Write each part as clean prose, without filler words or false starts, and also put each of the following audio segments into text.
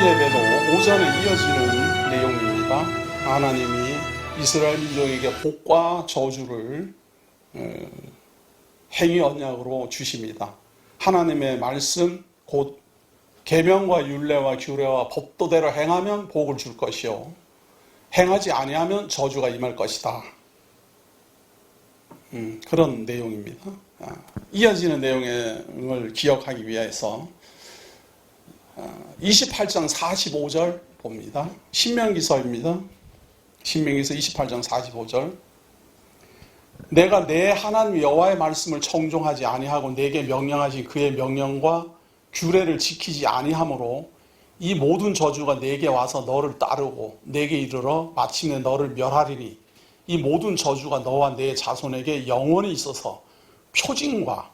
예배도 오전에 이어지는 내용입니다. 하나님이 이스라엘 민족에게 복과 저주를 행위 언약으로 주십니다. 하나님의 말씀 곧 계명과 율례와 규례와 법도대로 행하면 복을 줄 것이요 행하지 아니하면 저주가 임할 것이다. 그런 내용입니다. 이어지는 내용을 기억하기 위해서 28장 45절 봅니다. 신명기서입니다. 신명기서 28장 45절. 내가 내 하나님 여호와의 말씀을 청종하지 아니하고 내게 명령하신 그의 명령과 규례를 지키지 아니하므로 이 모든 저주가 내게 와서 너를 따르고 내게 이르러 마침내 너를 멸하리니 이 모든 저주가 너와 내 자손에게 영원히 있어서 표징과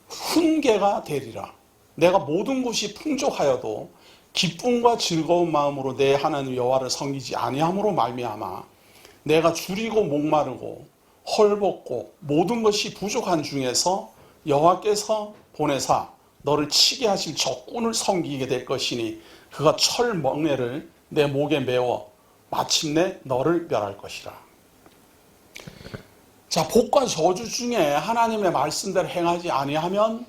훈계가 되리라. 내가 모든 것이 풍족하여도 기쁨과 즐거운 마음으로 내 하나님 여호와를 섬기지 아니함으로 말미암아 내가 줄이고 목마르고 헐벗고 모든 것이 부족한 중에서 여호와께서 보내사 너를 치게 하실 적군을 섬기게 될 것이니 그가 철멍에를 내 목에 메워 마침내 너를 멸할 것이라. 자, 복과 저주 중에 하나님의 말씀대로 행하지 아니하면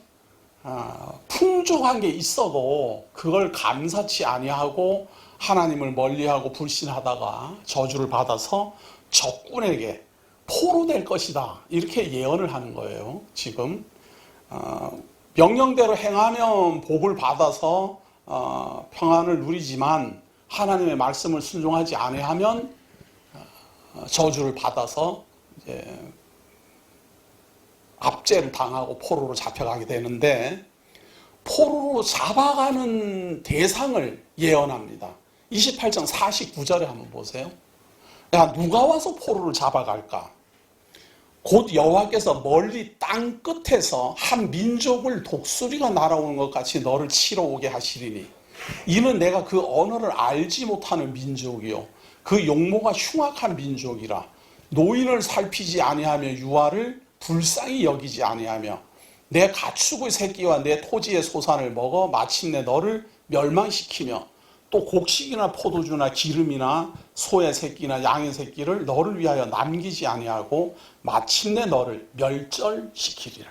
풍족한 게 있어도 그걸 감사치 아니하고 하나님을 멀리하고 불신하다가 저주를 받아서 적군에게 포로될 것이다. 이렇게 예언을 하는 거예요. 지금 명령대로 행하면 복을 받아서 평안을 누리지만 하나님의 말씀을 순종하지 아니하면 저주를 받아서 이제 압제를 당하고 포로로 잡혀가게 되는데 포로로 잡아가는 대상을 예언합니다. 28장 49절에 한번 보세요. 야, 누가 와서 포로를 잡아갈까? 곧 여호와께서 멀리 땅 끝에서 한 민족을 독수리가 날아오는 것 같이 너를 치러 오게 하시리니 이는 내가 그 언어를 알지 못하는 민족이요 그 용모가 흉악한 민족이라 노인을 살피지 아니하며 유아를 불쌍히 여기지 아니하며 내 가축의 새끼와 내 토지의 소산을 먹어 마침내 너를 멸망시키며 또 곡식이나 포도주나 기름이나 소의 새끼나 양의 새끼를 너를 위하여 남기지 아니하고 마침내 너를 멸절시키리라.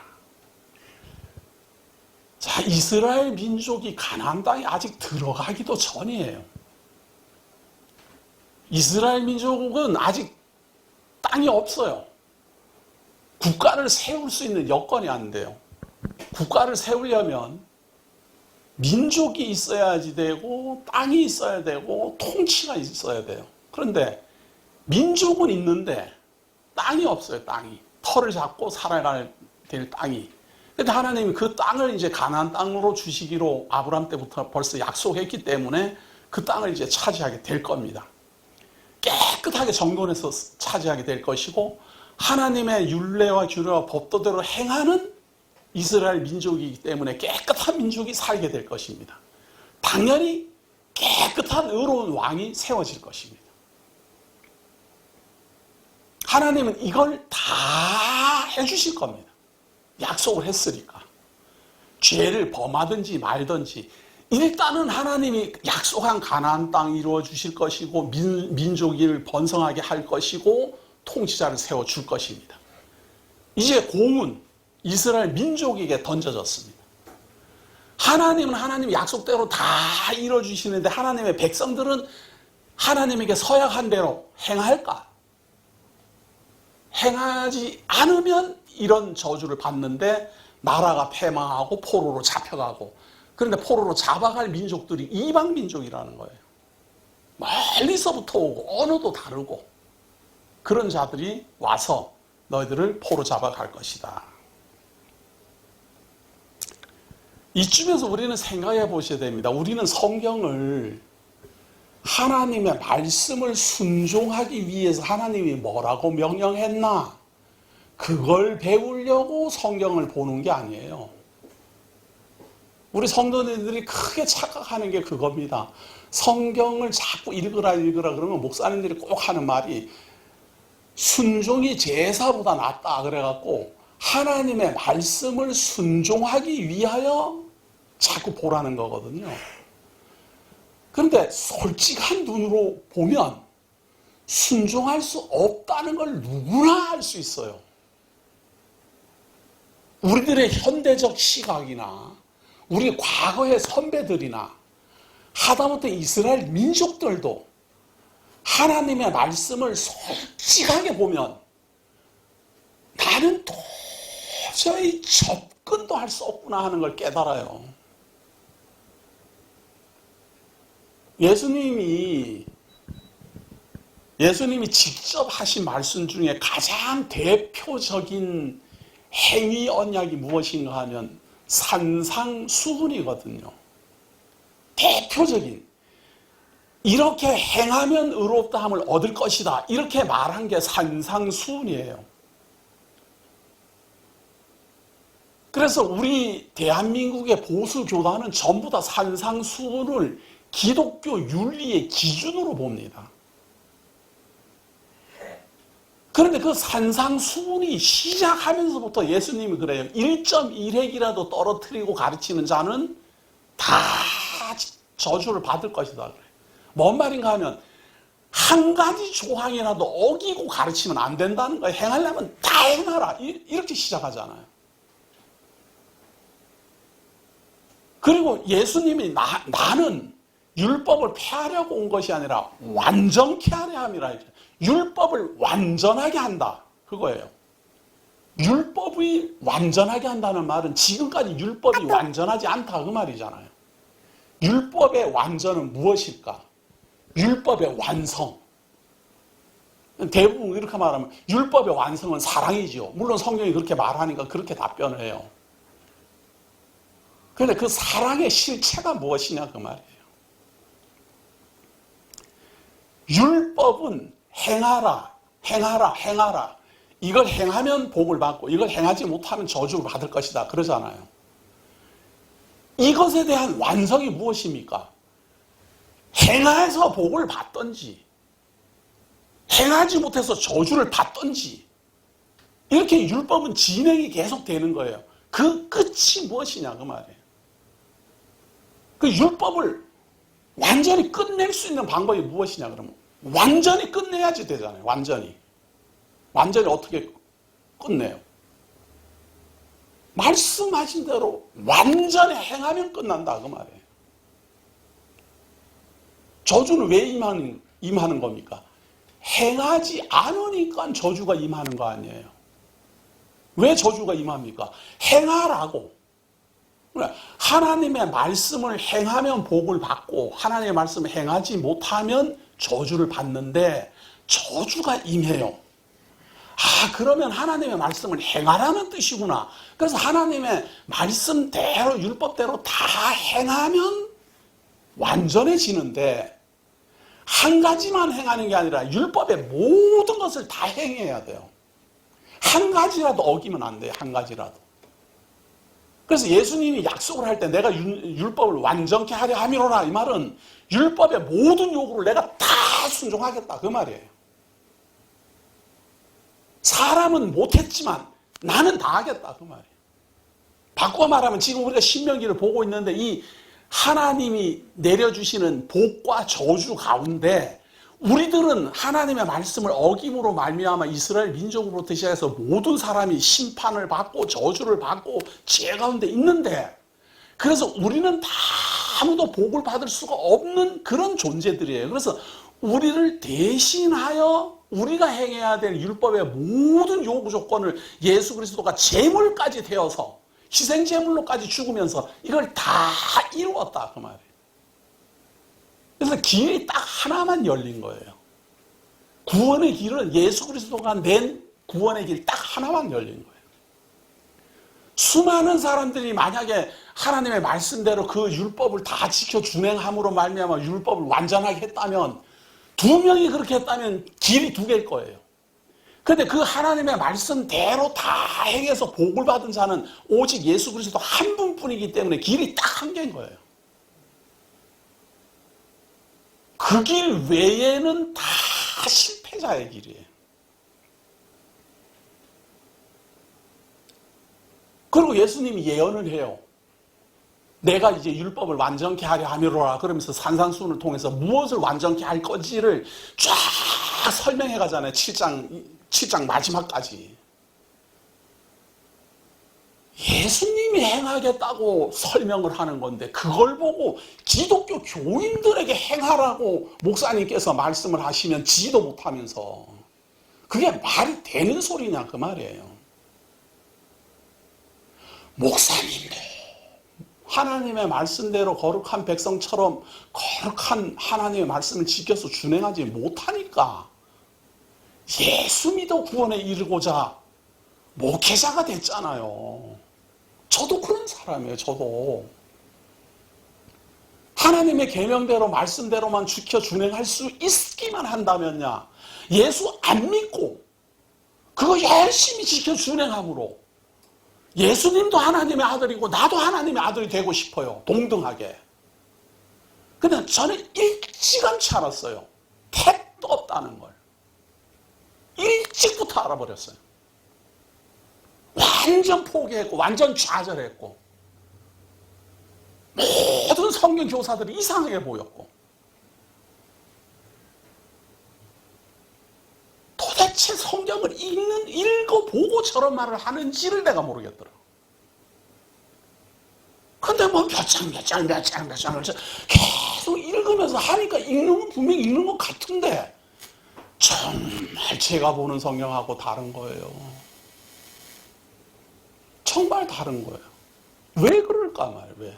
자, 이스라엘 민족이 가나안 땅에 아직 들어가기도 전이에요. 이스라엘 민족은 아직 땅이 없어요. 국가를 세울 수 있는 여건이 안 돼요. 국가를 세우려면 민족이 있어야지 되고 땅이 있어야 되고 통치가 있어야 돼요. 그런데 민족은 있는데 땅이 없어요. 땅이. 터를 잡고 살아가야 될 땅이. 그런데 하나님이 그 땅을 이제 가나안 땅으로 주시기로 아브라함 때부터 벌써 약속했기 때문에 그 땅을 이제 차지하게 될 겁니다. 깨끗하게 정돈해서 차지하게 될 것이고 하나님의 율례와 규례와 법도대로 행하는 이스라엘 민족이기 때문에 깨끗한 민족이 살게 될 것입니다. 당연히 깨끗한 의로운 왕이 세워질 것입니다. 하나님은 이걸 다 해주실 겁니다. 약속을 했으니까. 죄를 범하든지 말든지 일단은 하나님이 약속한 가나안 땅 이루어 주실 것이고 민족을 번성하게 할 것이고 통치자를 세워줄 것입니다. 이제 공은 이스라엘 민족에게 던져졌습니다. 하나님은 하나님 약속대로 다 이루어주시는데 하나님의 백성들은 하나님에게 서약한 대로 행할까? 행하지 않으면 이런 저주를 받는데 나라가 패망하고 포로로 잡혀가고 그런데 포로로 잡아갈 민족들이 이방 민족이라는 거예요. 멀리서부터 오고 언어도 다르고 그런 자들이 와서 너희들을 포로 잡아갈 것이다. 이쯤에서 우리는 생각해 보셔야 됩니다. 우리는 성경을 하나님의 말씀을 순종하기 위해서 하나님이 뭐라고 명령했나? 그걸 배우려고 성경을 보는 게 아니에요. 우리 성도님들이 크게 착각하는 게 그겁니다. 성경을 자꾸 읽으라 그러면 목사님들이 꼭 하는 말이 순종이 제사보다 낫다 그래갖고 하나님의 말씀을 순종하기 위하여 자꾸 보라는 거거든요. 그런데 솔직한 눈으로 보면 순종할 수 없다는 걸 누구나 알 수 있어요. 우리들의 현대적 시각이나 우리 과거의 선배들이나 하다못해 이스라엘 민족들도 하나님의 말씀을 솔직하게 보면 나는 도저히 접근도 할 수 없구나 하는 걸 깨달아요. 예수님이 직접 하신 말씀 중에 가장 대표적인 행위 언약이 무엇인가 하면 산상수훈이거든요. 대표적인. 이렇게 행하면 의롭다함을 얻을 것이다. 이렇게 말한 게 산상수훈이에요. 그래서 우리 대한민국의 보수 교단은 전부 다 산상수훈을 기독교 윤리의 기준으로 봅니다. 그런데 그 산상수훈이 시작하면서부터 예수님이 그래요. 1.1핵이라도 떨어뜨리고 가르치는 자는 다 저주를 받을 것이다. 그래요. 뭔 말인가 하면 한 가지 조항이라도 어기고 가르치면 안 된다는 거예요. 행하려면 다 행하라. 이렇게 시작하잖아요. 그리고 예수님이 나는 율법을 폐하려고 온 것이 아니라 완전케 하려 함이라. 율법을 완전하게 한다. 그거예요. 율법이 완전하게 한다는 말은 지금까지 율법이 완전하지 않다 그 말이잖아요. 율법의 완전은 무엇일까? 율법의 완성. 대부분 이렇게 말하면 율법의 완성은 사랑이죠. 물론 성경이 그렇게 말하니까 그렇게 답변을 해요. 그런데 그 사랑의 실체가 무엇이냐 그 말이에요. 율법은 행하라, 행하라, 행하라. 이걸 행하면 복을 받고 이걸 행하지 못하면 저주를 받을 것이다. 그러잖아요. 이것에 대한 완성이 무엇입니까? 행해서 복을 받든지 행하지 못해서 저주를 받든지 이렇게 율법은 진행이 계속 되는 거예요. 그 끝이 무엇이냐 그 말이에요. 그 율법을 완전히 끝낼 수 있는 방법이 무엇이냐 그러면 완전히 끝내야지 되잖아요. 완전히 어떻게 끝내요? 말씀하신 대로 완전히 행하면 끝난다 그 말이에요. 저주는 왜 임하는 겁니까? 행하지 않으니까 저주가 임하는 거 아니에요. 왜 저주가 임합니까? 행하라고. 하나님의 말씀을 행하면 복을 받고 하나님의 말씀을 행하지 못하면 저주를 받는데 저주가 임해요. 아, 그러면 하나님의 말씀을 행하라는 뜻이구나. 그래서 하나님의 말씀대로 율법대로 다 행하면 완전해지는데 한 가지만 행하는 게 아니라 율법의 모든 것을 다 행해야 돼요. 한 가지라도 어기면 안 돼요. 한 가지라도. 그래서 예수님이 약속을 할 때 내가 율법을 완전케 하려 함이로라 이 말은 율법의 모든 요구를 내가 다 순종하겠다 그 말이에요. 사람은 못했지만 나는 다 하겠다 그 말이에요. 바꿔 말하면 지금 우리가 신명기를 보고 있는데 이 하나님이 내려주시는 복과 저주 가운데 우리들은 하나님의 말씀을 어김으로 말미암아 이스라엘 민족으로부터 시작해서 모든 사람이 심판을 받고 저주를 받고 죄 가운데 있는데 그래서 우리는 다 아무도 복을 받을 수가 없는 그런 존재들이에요. 그래서 우리를 대신하여 우리가 행해야 될 율법의 모든 요구 조건을 예수 그리스도가 제물까지 되어서 희생제물로까지 죽으면서 이걸 다 이루었다 그 말이에요. 그래서 길이 딱 하나만 열린 거예요. 구원의 길은 예수 그리스도가 낸 구원의 길 딱 하나만 열린 거예요. 수많은 사람들이 만약에 하나님의 말씀대로 그 율법을 다 지켜 준행함으로 말미암아 율법을 완전하게 했다면 2명이 그렇게 했다면 길이 2개일 거예요. 그런데 그 하나님의 말씀대로 다 행해서 복을 받은 자는 오직 예수 그리스도 한 분뿐이기 때문에 길이 딱 1개인 거예요. 그 길 외에는 다 실패자의 길이에요. 그리고 예수님이 예언을 해요. 내가 이제 율법을 완전케 하려 함이로라 그러면서 산상수훈을 통해서 무엇을 완전케 할 건지를 쫙 설명해 가잖아요. 7장 마지막까지. 예수님이 행하겠다고 설명을 하는 건데 그걸 보고 기독교 교인들에게 행하라고 목사님께서 말씀을 하시면 지도 못하면서 그게 말이 되는 소리냐 그 말이에요. 목사님도 하나님의 말씀대로 거룩한 백성처럼 거룩한 하나님의 말씀을 지켜서 준행하지 못하니까 예수 믿어 구원에 이르고자 목회자가 됐잖아요. 저도 그런 사람이에요. 저도 하나님의 계명대로 말씀대로만 지켜 준행할 수 있기만 한다면야 예수 안 믿고 그거 열심히 지켜 준행함으로 예수님도 하나님의 아들이고 나도 하나님의 아들이 되고 싶어요. 동등하게. 근데 저는 일찌감치 알았어요. 택도 없다는 걸. 일찍부터 알아버렸어요. 완전 포기했고 완전 좌절했고 모든 성경 교사들이 이상하게 보였고 도대체 성경을 읽어보고 저런 말을 하는지를 내가 모르겠더라. 근데 뭐 몇 장을 계속 읽으면서 하니까 읽는 건 분명히 읽는 것 같은데 정말 제가 보는 성경하고 다른 거예요. 정말 다른 거예요. 왜 그럴까 말이에요. 왜?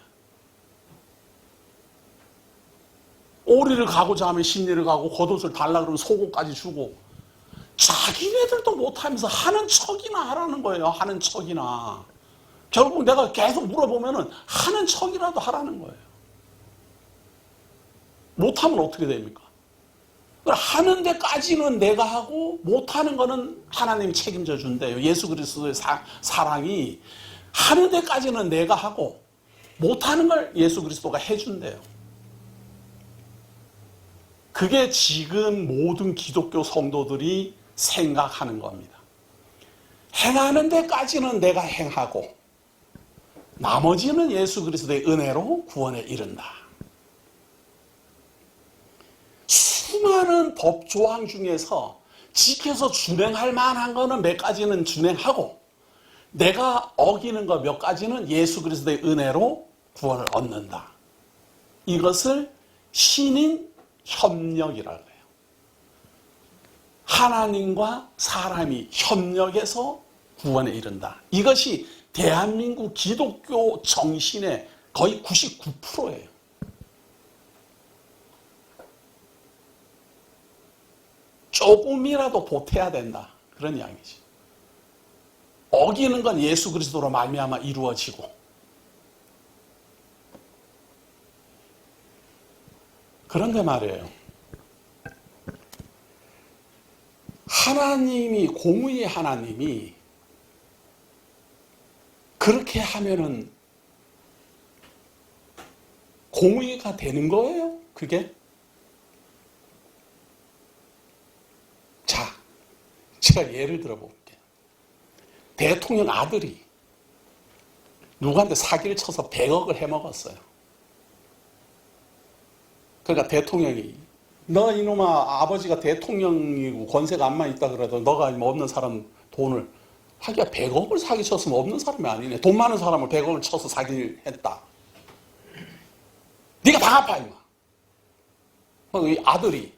오리를 가고자 하면 심리를 가고 겉옷을 달라 그러면 속옷까지 주고 자기네들도 못하면서 하는 척이나 하라는 거예요. 하는 척이나. 결국 내가 계속 물어보면은 하는 척이라도 하라는 거예요. 못하면 어떻게 됩니까? 하는 데까지는 내가 하고 못하는 거는 하나님이 책임져 준대요. 예수 그리스도의 사랑이 하는 데까지는 내가 하고 못하는 걸 예수 그리스도가 해준대요. 그게 지금 모든 기독교 성도들이 생각하는 겁니다. 행하는 데까지는 내가 행하고 나머지는 예수 그리스도의 은혜로 구원에 이른다. 수많은 법 조항 중에서 지켜서 준행할 만한 거는 몇 가지는 준행하고 내가 어기는 거 몇 가지는 예수 그리스도의 은혜로 구원을 얻는다. 이것을 신인 협력이라고 해요. 하나님과 사람이 협력해서 구원에 이른다. 이것이 대한민국 기독교 정신의 거의 99%예요. 조금이라도 보태야 된다. 그런 이야기지. 어기는 건 예수 그리스도로 말미암아 이루어지고 그런데 말이에요. 하나님이 공의의 하나님이 그렇게 하면은 공의가 되는 거예요? 그게? 자, 제가 예를 들어볼게요. 대통령 아들이 누구한테 사기를 쳐서 100억을 해먹었어요. 그러니까 대통령이 너 이놈아 아버지가 대통령이고 권세가 안만 있다 그래도 너가 뭐 없는 사람 돈을 하기야 100억을 사기쳤으면 없는 사람이 아니네. 돈 많은 사람을 100억을 쳐서 사기를 했다. 네가 다 갚아 임마. 이 아들이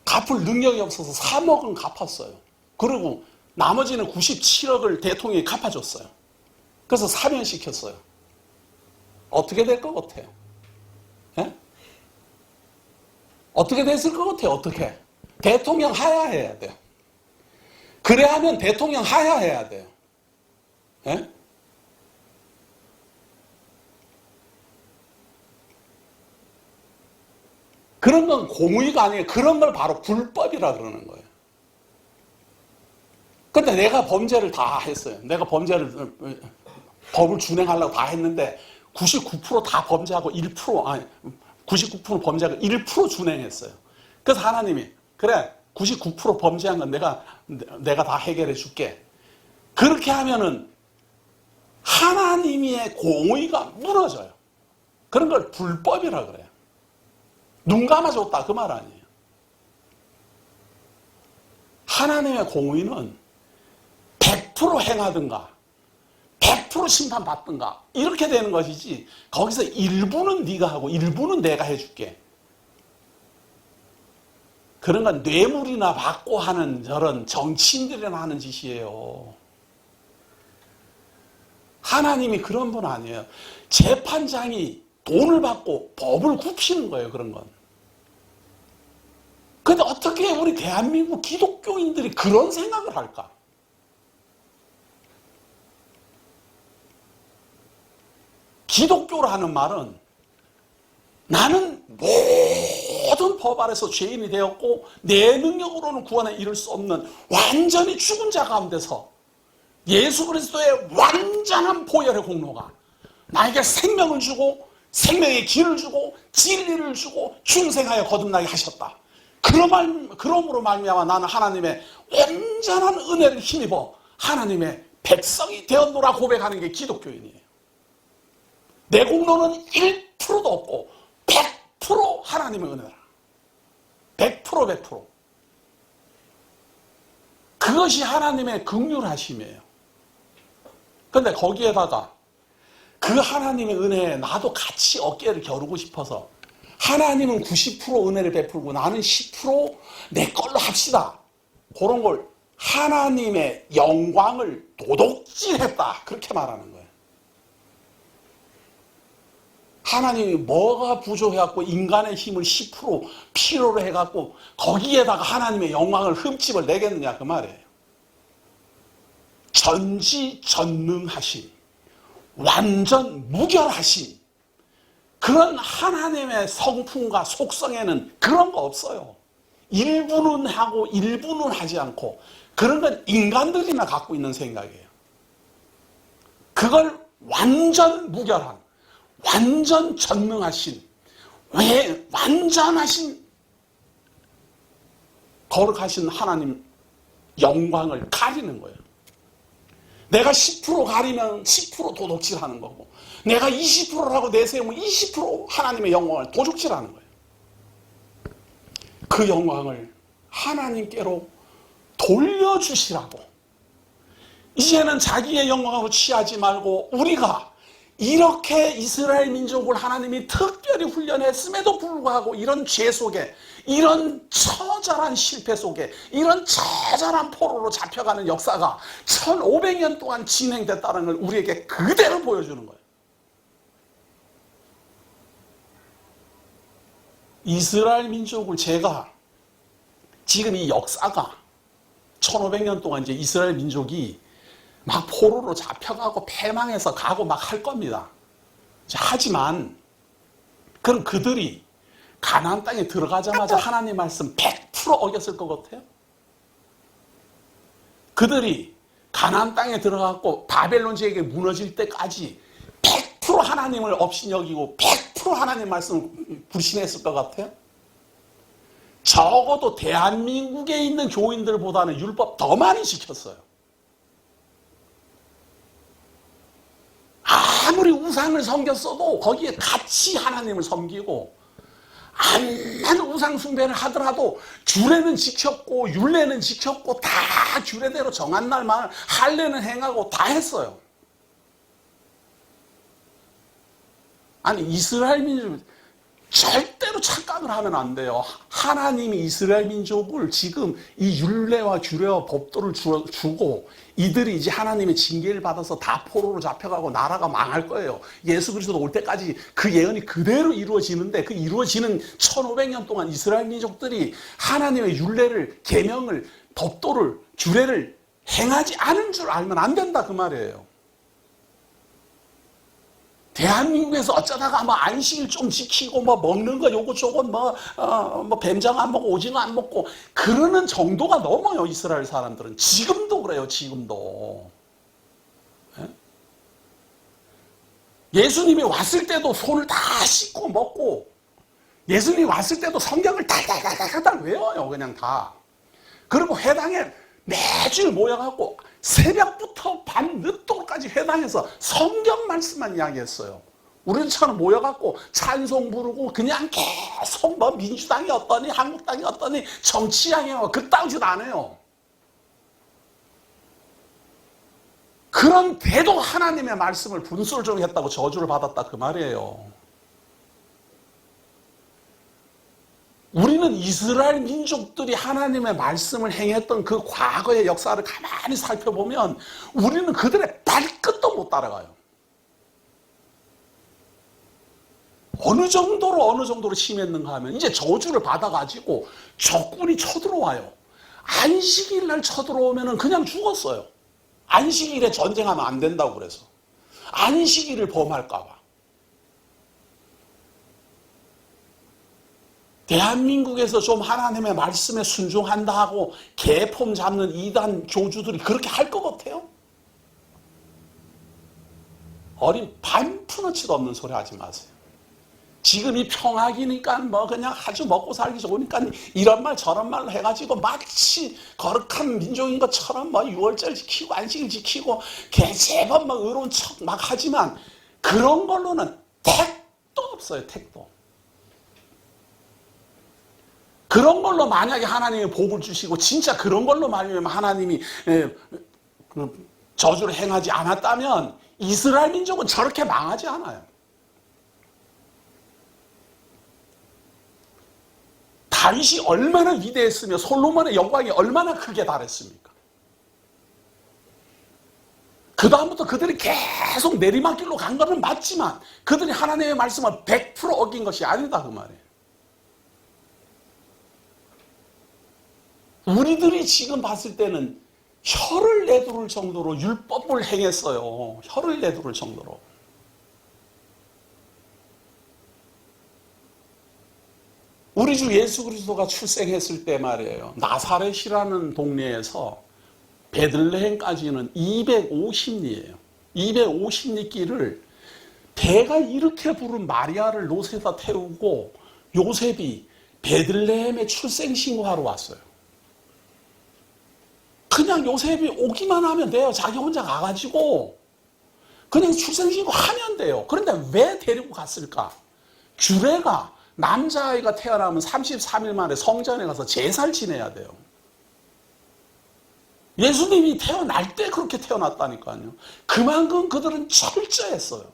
갚을 능력이 없어서 3억은 갚았어요. 그리고 나머지는 97억을 대통령이 갚아줬어요. 그래서 사면시켰어요. 어떻게 될 것 같아요? 예? 어떻게 됐을 것 같아요? 어떻게? 대통령 하야해야 돼요. 그래 하면 대통령 하야해야 돼요. 예? 그런 건 공의가 아니에요. 그런 걸 바로 불법이라 그러는 거예요. 근데 내가 범죄를 다 했어요. 내가 법을 준행하려고 다 했는데 99% 다 범죄하고 99% 범죄하고 1% 준행했어요. 그래서 하나님이 그래 99% 범죄한 건 내가 다 해결해 줄게. 그렇게 하면은 하나님의 공의가 무너져요. 그런 걸 불법이라 그래요. 눈 감아줬다 그 말 아니에요. 하나님의 공의는 100% 행하든가 100% 심판받든가 이렇게 되는 것이지, 거기서 일부는 네가 하고 일부는 내가 해줄게, 그런 건 뇌물이나 받고 하는 저런 정치인들이나 하는 짓이에요. 하나님이 그런 분 아니에요. 재판장이 돈을 받고 법을 굽히는 거예요, 그런 건. 근데 어떻게 우리 대한민국 기독교인들이 그런 생각을 할까? 기독교라는 말은 나는 모든 법 아래서 죄인이 되었고 내 능력으로는 구원에 이를 수 없는 완전히 죽은 자 가운데서 예수 그리스도의 완전한 보혈의 공로가 나에게 생명을 주고 생명의 길을 주고 진리를 주고 중생하여 거듭나게 하셨다. 그러므로 말미암아 나는 하나님의 온전한 은혜를 힘입어 하나님의 백성이 되었노라 고백하는 게 기독교인이에요. 내 공로는 1%도 없고 100% 하나님의 은혜라. 100%. 그것이 하나님의 긍휼하심이에요. 그런데 거기에다가 그 하나님의 은혜에 나도 같이 어깨를 겨루고 싶어서 하나님은 90% 은혜를 베풀고 나는 10%내 걸로 합시다. 그런 걸 하나님의 영광을 도둑질했다. 그렇게 말하는 거예요. 하나님이 뭐가 부족해갖고 인간의 힘을 10% 필요로 해갖고 거기에다가 하나님의 영광을 흠집을 내겠느냐 그 말이에요. 전지전능하신, 완전 무결하신 그런 하나님의 성품과 속성에는 그런 거 없어요. 일부는 하고 일부는 하지 않고, 그런 건 인간들이나 갖고 있는 생각이에요. 그걸 완전 무결한, 완전 전능하신, 왜 완전하신 거룩하신 하나님 영광을 가리는 거예요. 내가 10% 가리면 10% 도둑질하는 거고, 내가 20%라고 내세우면 20% 하나님의 영광을 도둑질하는 거예요. 그 영광을 하나님께로 돌려주시라고. 이제는 자기의 영광으로 취하지 말고 우리가 이렇게 이스라엘 민족을 하나님이 특별히 훈련했음에도 불구하고 이런 죄 속에, 이런 처절한 실패 속에, 이런 처절한 포로로 잡혀가는 역사가 1500년 동안 진행됐다는 걸 우리에게 그대로 보여주는 거예요. 이스라엘 민족을 제가 지금 이 역사가 1500년 동안 이제 이스라엘 민족이 막 포로로 잡혀가고 패망해서 가고 막 할 겁니다. 하지만 그럼 그들이 가나안 땅에 들어가자마자 하나님 말씀 100% 어겼을 것 같아요? 그들이 가나안 땅에 들어가고 바벨론 제국에 무너질 때까지 100% 하나님을 업신여기고 100% 하나님 말씀을 불신했을 것 같아요? 적어도 대한민국에 있는 교인들보다는 율법 더 많이 지켰어요. 아무리 우상을 섬겼어도 거기에 같이 하나님을 섬기고, 암만 우상 숭배를 하더라도 주례는 지켰고 율례는 지켰고 다 규례대로 정한 날만 할례는 행하고 다 했어요. 아니 이스라엘 민족 절대로 착각을 하면 안 돼요. 하나님이 이스라엘 민족을 지금 이 율례와 규례와 법도를 주고 이들이 이제 하나님의 징계를 받아서 다 포로로 잡혀가고 나라가 망할 거예요. 예수 그리스도 올 때까지 그 예언이 그대로 이루어지는데, 그 이루어지는 1500년 동안 이스라엘 민족들이 하나님의 율례를, 계명을, 법도를, 규례를 행하지 않은 줄 알면 안 된다 그 말이에요. 대한민국에서 어쩌다가 뭐 안식일 좀 지키고 뭐 먹는 거 요거 저거 뭐 뱀장 안 먹고 오징어 안 먹고 그러는 정도가 넘어요. 이스라엘 사람들은 지금도 그래요. 지금도. 예수님이 왔을 때도 손을 다 씻고 먹고, 예수님이 왔을 때도 성경을 달달달달 외워요. 그냥 다. 그리고 회당에 매주 모여갖고 새벽부터 밤 늦도록까지 회당에서 성경 말씀만 이야기했어요. 우리처럼 모여갖고 찬송 부르고 그냥 계속 뭐 민주당이 어떠니 한국당이 어떠니 정치 향해요. 그딴 짓 안 해요. 그런데도 하나님의 말씀을 분술적으로 했다고 저주를 받았다 그 말이에요. 우리는 이스라엘 민족들이 하나님의 말씀을 행했던 그 과거의 역사를 가만히 살펴보면 우리는 그들의 발끝도 못 따라가요. 어느 정도로 심했는가 하면 이제 저주를 받아가지고 적군이 쳐들어와요. 안식일 날 쳐들어오면 그냥 죽었어요. 안식일에 전쟁하면 안 된다고 그래서. 안식일을 범할까 봐. 대한민국에서 좀 하나님의 말씀에 순종한다 하고 개폼 잡는 이단 교주들이 그렇게 할 것 같아요? 어린 반푼어치도 없는 소리 하지 마세요. 지금이 평화기니까 뭐 그냥 아주 먹고 살기 좋으니까 이런 말 저런 말로 해가지고 마치 거룩한 민족인 것처럼 뭐 6월절 지키고 안식일 지키고 제법 막 의로운 척 막 하지만 그런 걸로는 택도 없어요. 택도. 그런 걸로 만약에 하나님이 복을 주시고 진짜 그런 걸로 말하면 하나님이 저주를 행하지 않았다면 이스라엘 민족은 저렇게 망하지 않아요. 다윗이 얼마나 위대했으며 솔로몬의 영광이 얼마나 크게 달했습니까? 그 다음부터 그들이 계속 내리막길로 간 것은 맞지만 그들이 하나님의 말씀을 100% 어긴 것이 아니다 그 말이에요. 우리들이 지금 봤을 때는 혀를 내두를 정도로 율법을 행했어요. 혀를 내두를 정도로. 우리 주 예수 그리스도가 출생했을 때 말이에요. 나사렛이라는 동네에서 베들레헴까지는 250리예요. 250리 길을 배가 이렇게 부른 마리아를 노새다 태우고 요셉이 베들레헴에 출생신고하러 왔어요. 그냥 요셉이 오기만 하면 돼요. 자기 혼자 가가지고 그냥 출생신고 하면 돼요. 그런데 왜 데리고 갔을까? 규례가 남자아이가 태어나면 33일 만에 성전에 가서 제사를 지내야 돼요. 예수님이 태어날 때 그렇게 태어났다니까요. 그만큼 그들은 철저했어요.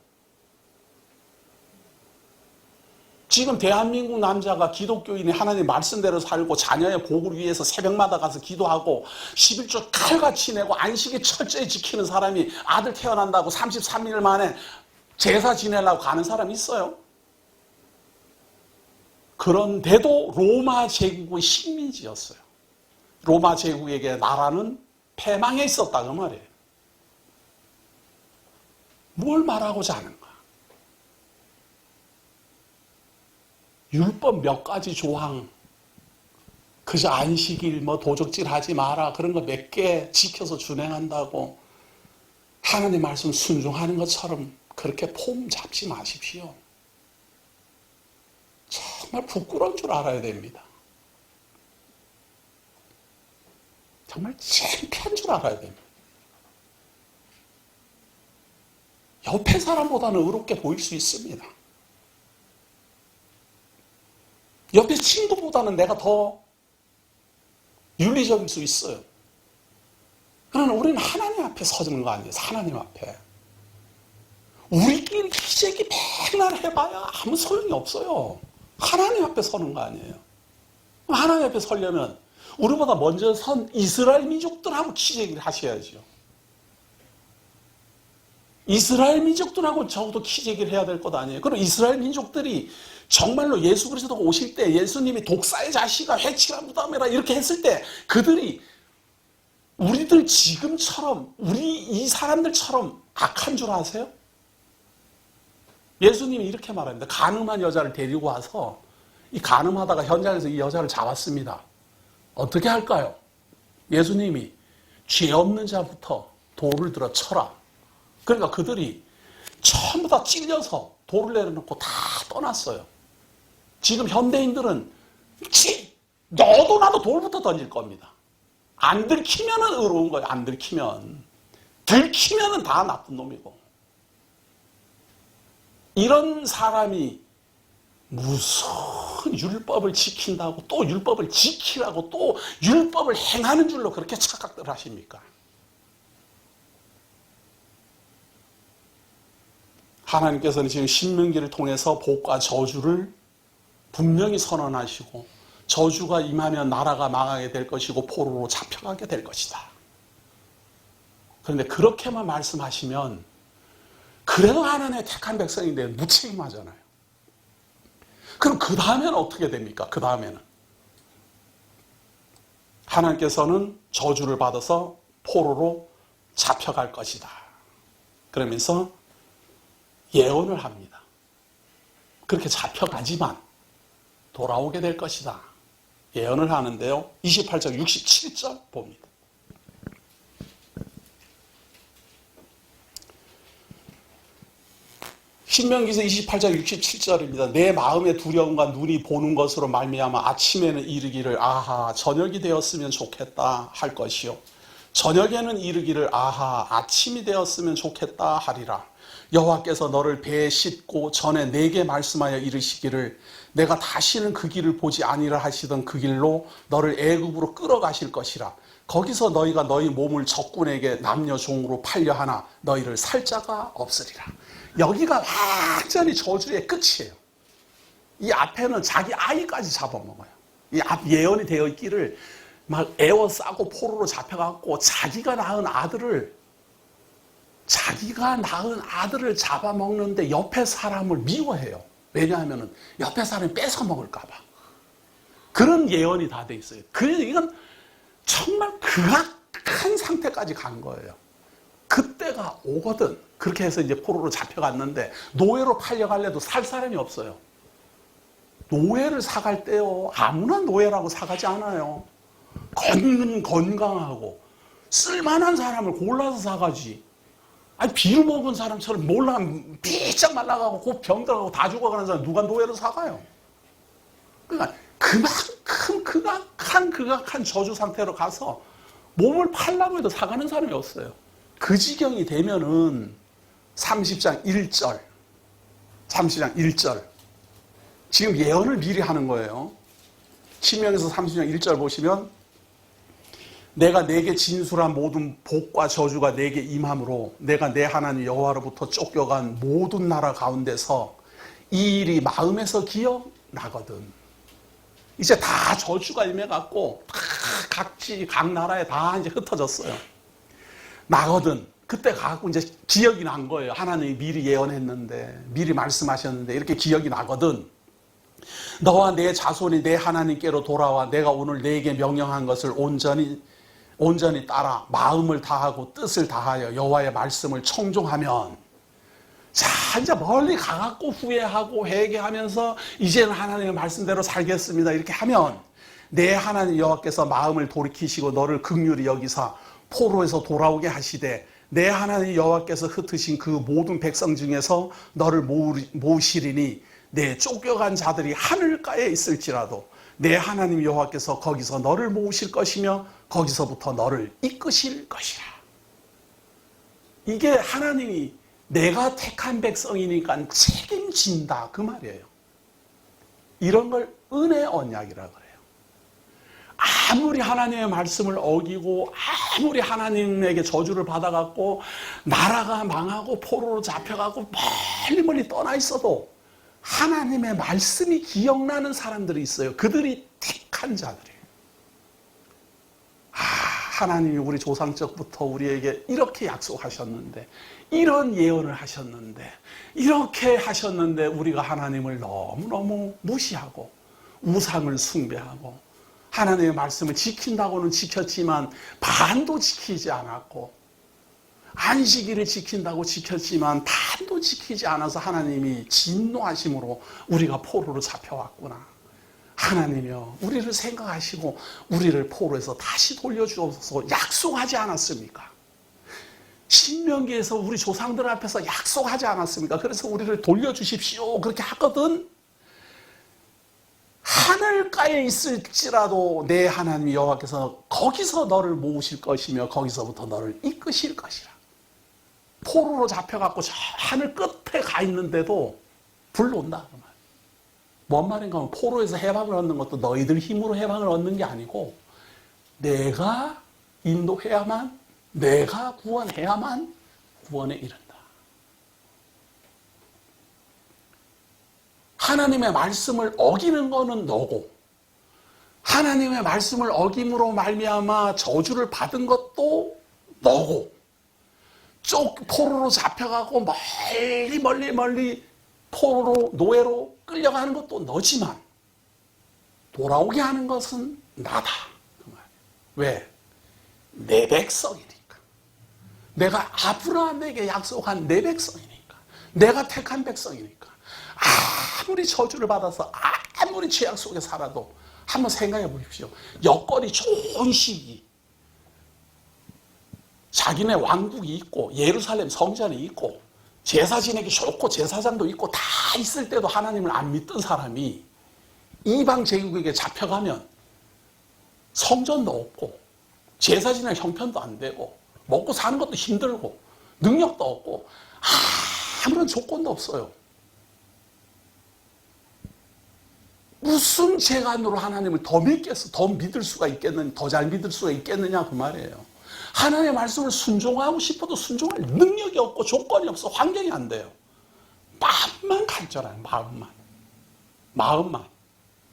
지금 대한민국 남자가 기독교인이 하나님 말씀대로 살고 자녀의 복을 위해서 새벽마다 가서 기도하고 11조 칼같이 내고 안식일 철저히 지키는 사람이 아들 태어난다고 33일 만에 제사 지내려고 가는 사람이 있어요? 그런데도 로마 제국의 식민지였어요. 로마 제국에게 나라는 패망해 있었다 그 말이에요. 뭘 말하고자 하는가? 율법 몇 가지 조항, 그저 안식일 뭐 도적질 하지 마라 그런 거 몇 개 지켜서 준행한다고 하나님 말씀 순종하는 것처럼 그렇게 폼 잡지 마십시오. 정말 부끄러운 줄 알아야 됩니다. 정말 창피한 줄 알아야 됩니다. 옆에 사람보다는 의롭게 보일 수 있습니다. 옆에 친구보다는 내가 더 윤리적일 수 있어요. 그러나 우리는 하나님 앞에 서는 거 아니에요. 하나님 앞에. 우리끼리 기재기 맨날 해봐야 아무 소용이 없어요. 하나님 앞에 서는 거 아니에요. 하나님 앞에 서려면 우리보다 먼저 선 이스라엘 민족들하고 기재기를 하셔야죠. 이스라엘 민족들하고 적어도 기재기를 해야 될 것 아니에요. 그럼 이스라엘 민족들이 정말로 예수 그리스도가 오실 때 예수님이 독사의 자식아 회치라 무덤해라 이렇게 했을 때 그들이 우리들 지금처럼 우리 이 사람들처럼 악한 줄 아세요? 예수님이 이렇게 말합니다. 간음한 여자를 데리고 와서 이 간음하다가 현장에서 이 여자를 잡았습니다. 어떻게 할까요? 예수님이 죄 없는 자부터 돌을 들어 쳐라. 그러니까 그들이 전부 다 찔려서 돌을 내려놓고 다 떠났어요. 지금 현대인들은 너도 나도 돌부터 던질 겁니다. 안 들키면은 의로운 거예요. 안 들키면. 들키면은 다 나쁜 놈이고. 이런 사람이 무슨 율법을 지킨다고 또 율법을 지키라고 또 율법을 행하는 줄로 그렇게 착각들 하십니까? 하나님께서는 지금 신명기를 통해서 복과 저주를 분명히 선언하시고 저주가 임하면 나라가 망하게 될 것이고 포로로 잡혀가게 될 것이다. 그런데 그렇게만 말씀하시면 그래도 하나님의 택한 백성인데 무책임하잖아요. 그럼 그 다음에는 어떻게 됩니까? 그 다음에는 하나님께서는 저주를 받아서 포로로 잡혀갈 것이다. 그러면서 예언을 합니다. 그렇게 잡혀가지만 돌아오게 될 것이다. 예언을 하는데요. 28절, 67절 봅니다. 신명기서 28장 67절입니다. 내 마음의 두려움과 눈이 보는 것으로 말미암아 아침에는 이르기를 아하 저녁이 되었으면 좋겠다 할 것이요 저녁에는 이르기를 아하 아침이 되었으면 좋겠다 하리라. 여호와께서 너를 배에 싣고 전에 내게 말씀하여 이르시기를 내가 다시는 그 길을 보지 아니라 하시던 그 길로 너를 애굽으로 끌어가실 것이라. 거기서 너희가 너희 몸을 적군에게 남녀 종으로 팔려 하나 너희를 살 자가 없으리라. 여기가 완전히 저주의 끝이에요. 이 앞에는 자기 아이까지 잡아먹어요. 이 앞 예언이 되어 있기를 막 애워싸고 포로로 잡혀갖고 자기가 낳은 아들을 잡아먹는데 옆에 사람을 미워해요. 왜냐하면 옆에 사람이 뺏어먹을까 봐. 그런 예언이 다 돼 있어요. 이건 정말 극악한 상태까지 간 거예요. 그때가 오거든. 그렇게 해서 이제 포로로 잡혀갔는데 노예로 팔려갈래도 살 사람이 없어요. 노예를 사갈 때요. 아무나 노예라고 사가지 않아요. 건강하고 쓸만한 사람을 골라서 사가지. 아니 비루 먹은 사람처럼 몰라가면 비짝 말라가고 곧 병들어가고 다 죽어가는 사람 누가 노예로 사가요? 그러니까 그만큼 극악한 저주 상태로 가서 몸을 팔라고 해도 사가는 사람이 없어요. 그 지경이 되면은 30장 1절 지금 예언을 미리 하는 거예요. 신명기서 30장 1절 보시면 내가 내게 진술한 모든 복과 저주가 내게 임함으로 내가 내 하나님 여호와로부터 쫓겨간 모든 나라 가운데서 이 일이 마음에서 기억나거든. 이제 다 저주가 임해갖고 각 나라에 다 이제 흩어졌어요. 나거든. 그때 가갖고 이제 기억이 난 거예요. 하나님이 미리 예언했는데, 미리 말씀하셨는데, 이렇게 기억이 나거든. 너와 내 자손이 내 하나님께로 돌아와 내가 오늘 내게 명령한 것을 온전히 따라 마음을 다하고 뜻을 다하여 여호와의 말씀을 청종하면, 자, 이제 멀리 가갖고 후회하고 회개하면서 이제는 하나님의 말씀대로 살겠습니다. 이렇게 하면 내 하나님 여호와께서 마음을 돌이키시고 너를 긍휼히 여기사 포로에서 돌아오게 하시되 내 하나님 여호와께서 흩으신 그 모든 백성 중에서 너를 모으시리니 내 쫓겨간 자들이 하늘가에 있을지라도 내 하나님 여호와께서 거기서 너를 모으실 것이며 거기서부터 너를 이끄실 것이라. 이게 하나님이 내가 택한 백성이니까 책임진다 그 말이에요. 이런 걸 은혜 언약이라고 그래요. 아무리 하나님의 말씀을 어기고 아무리 하나님에게 저주를 받아갖고 나라가 망하고 포로로 잡혀가고 멀리 떠나 있어도 하나님의 말씀이 기억나는 사람들이 있어요. 그들이 택한 자들이에요. 하나님이 우리 조상적부터 우리에게 이렇게 약속하셨는데, 이런 예언을 하셨는데, 이렇게 하셨는데 우리가 하나님을 너무너무 무시하고 우상을 숭배하고 하나님의 말씀을 지킨다고는 지켰지만 반도 지키지 않았고, 안식일을 지킨다고 지켰지만 반도 지키지 않아서 하나님이 진노하심으로 우리가 포로로 잡혀왔구나. 하나님이여, 우리를 생각하시고 우리를 포로에서 다시 돌려주옵소서 약속하지 않았습니까? 신명기에서 우리 조상들 앞에서 약속하지 않았습니까? 그래서 우리를 돌려주십시오 그렇게 하거든. 하늘가에 있을지라도 내 하나님 여호와께서 거기서 너를 모으실 것이며 거기서부터 너를 이끄실 것이라. 포로로 잡혀갖고 저 하늘 끝에 가 있는데도 불러온다. 그 말. 뭔 말인가 하면 포로에서 해방을 얻는 것도 너희들 힘으로 해방을 얻는 게 아니고 내가 인도해야만, 내가 구원해야만 구원에 이른다. 하나님의 말씀을 어기는 거는 너고 하나님의 말씀을 어김으로 말미암아 저주를 받은 것도 너고 포로로 잡혀가고 멀리 포로로 노예로 끌려가는 것도 너지만 돌아오게 하는 것은 나다. 왜? 내 백성이니까. 내가 아브라함에게 약속한 내 백성이니까. 내가 택한 백성이니까. 아무리 저주를 받아서 아무리 죄악 속에 살아도 한번 생각해 보십시오. 여건이 좋은 시기, 자기네 왕국이 있고 예루살렘 성전이 있고 제사 지내기 좋고 제사장도 있고 다 있을 때도 하나님을 안 믿던 사람이 이방 제국에게 잡혀가면 성전도 없고 제사 지낼 형편도 안 되고 먹고 사는 것도 힘들고 능력도 없고 아무런 조건도 없어요. 무슨 재간으로 하나님을 더 믿겠어? 더 믿을 수가 있겠느냐? 더 잘 믿을 수가 있겠느냐? 그 말이에요. 하나님의 말씀을 순종하고 싶어도 순종할 능력이 없고 조건이 없어. 환경이 안 돼요. 마음만 간절해요. 마음만.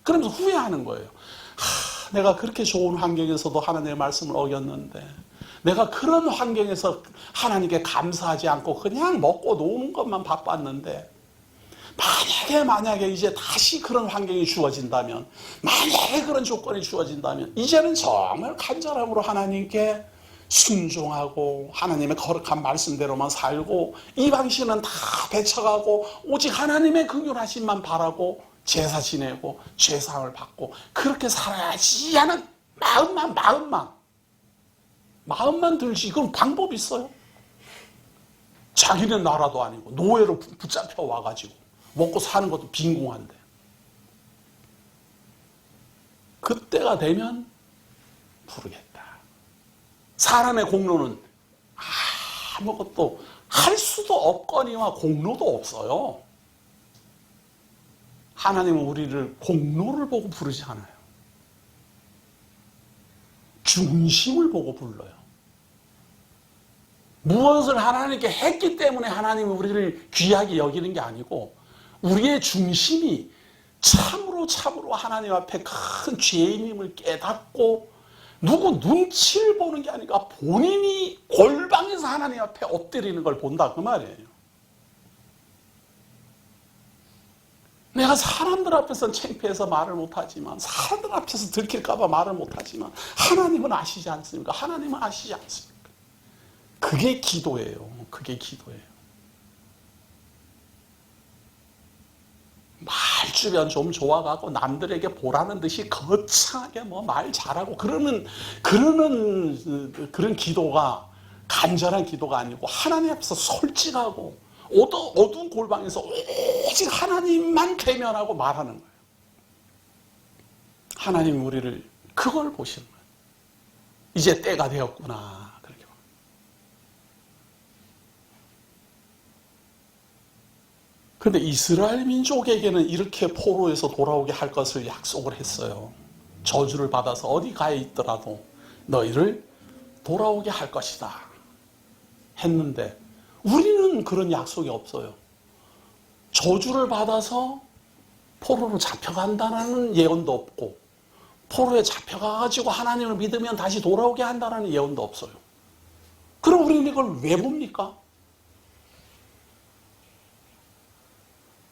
그러면서 후회하는 거예요. 내가 그렇게 좋은 환경에서도 하나님의 말씀을 어겼는데 내가 그런 환경에서 하나님께 감사하지 않고 그냥 먹고 노는 것만 바빴는데 만약에 이제 다시 그런 환경이 주어진다면 만약에 그런 조건이 주어진다면 이제는 정말 간절함으로 하나님께 순종하고 하나님의 거룩한 말씀대로만 살고 이방신은 다 배쳐가고 오직 하나님의 긍휼하심만 바라고 제사 지내고 죄사함을 받고 그렇게 살아야지 하는 마음만 들지. 그럼 방법이 있어요? 자기네 나라도 아니고 노예로 붙잡혀 와가지고 먹고 사는 것도 빈궁한데 그때가 되면 부르겠다. 사람의 공로는 아무것도 할 수도 없거니와 공로도 없어요. 하나님은 우리를 공로를 보고 부르지 않아요. 중심을 보고 불러요. 무엇을 하나님께 했기 때문에 하나님은 우리를 귀하게 여기는 게 아니고 우리의 중심이 참으로 하나님 앞에 큰 죄인임을 깨닫고 누구 눈치를 보는 게 아니라 본인이 골방에서 하나님 앞에 엎드리는 걸 본다 그 말이에요. 내가 사람들 앞에서는 창피해서 말을 못하지만 사람들 앞에서 들킬까 봐 말을 못하지만 하나님은 아시지 않습니까? 하나님은 아시지 않습니까? 그게 기도예요. 그게 기도예요. 말주변 좀 좋아가고 남들에게 보라는 듯이 거창하게 말 잘하고 그런 기도가 간절한 기도가 아니고 하나님 앞에서 솔직하고 어두운 골방에서 오직 하나님만 대면하고 말하는 거예요. 하나님이 우리를 그걸 보시는 거예요. 이제 때가 되었구나. 그렇게. 그런데 이스라엘 민족에게는 이렇게 포로에서 돌아오게 할 것을 약속을 했어요. 저주를 받아서 어디 가 있더라도 너희를 돌아오게 할 것이다 했는데 우리는 그런 약속이 없어요. 저주를 받아서 포로로 잡혀간다는 예언도 없고 포로에 잡혀가가지고 하나님을 믿으면 다시 돌아오게 한다는 예언도 없어요. 그럼 우리는 이걸 왜 봅니까?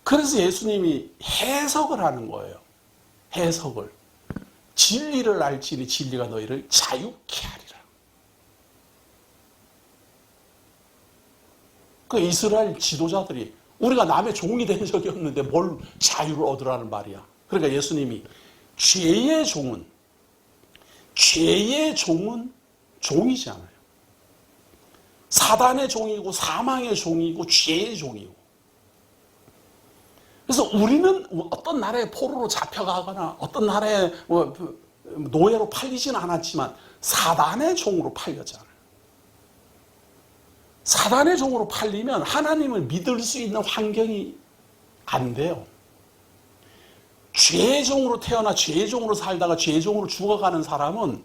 그래서 예수님이 해석을 하는 거예요. 해석을. 진리를 알지니 진리가 너희를 자유케 하리라. 그 이스라엘 지도자들이 우리가 남의 종이 된 적이 없는데 뭘 자유를 얻으라는 말이야. 그러니까 예수님이 죄의 종은 종이지 않아요. 사단의 종이고 사망의 종이고 죄의 종이고 그래서 우리는 어떤 나라의 포로로 잡혀가거나 어떤 나라의 노예로 팔리지는 않았지만 사단의 종으로 팔렸잖아요. 사단의 종으로 팔리면 하나님을 믿을 수 있는 환경이 안 돼요. 죄의 종으로 태어나 죄의 종으로 살다가 죄의 종으로 죽어가는 사람은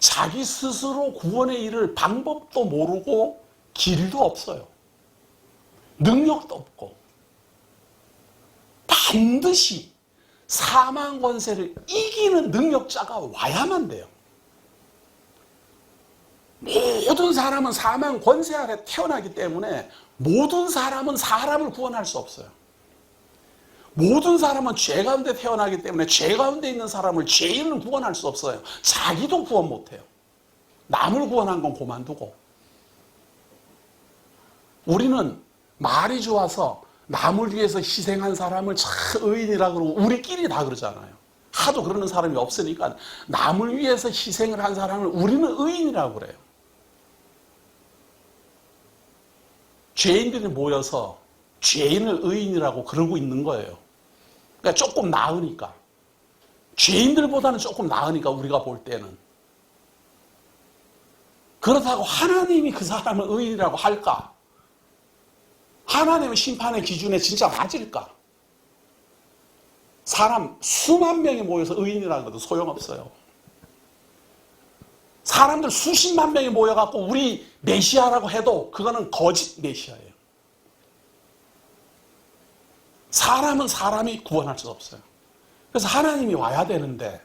자기 스스로 구원에 이를 방법도 모르고 길도 없어요. 능력도 없고 반드시 사망 권세를 이기는 능력자가 와야만 돼요. 모든 사람은 사망 권세 아래 태어나기 때문에 모든 사람은 사람을 구원할 수 없어요. 모든 사람은 죄 가운데 태어나기 때문에 죄 가운데 있는 사람을 죄인을 구원할 수 없어요. 자기도 구원 못해요. 남을 구원한 건 그만두고. 우리는 말이 좋아서 남을 위해서 희생한 사람을 참 의인이라고 그러고 우리끼리 다 그러잖아요. 하도 그러는 사람이 없으니까 남을 위해서 희생을 한 사람을 우리는 의인이라고 그래요. 죄인들이 모여서 죄인을 의인이라고 그러고 있는 거예요. 그러니까 조금 나으니까. 죄인들보다는 조금 나으니까 우리가 볼 때는. 그렇다고 하나님이 그 사람을 의인이라고 할까? 하나님의 심판의 기준에 진짜 맞을까? 사람 수만 명이 모여서 의인이라는 것도 소용없어요. 사람들 수십만 명이 모여갖고 우리 메시아라고 해도 그거는 거짓 메시아예요. 사람은 사람이 구원할 수 없어요. 그래서 하나님이 와야 되는데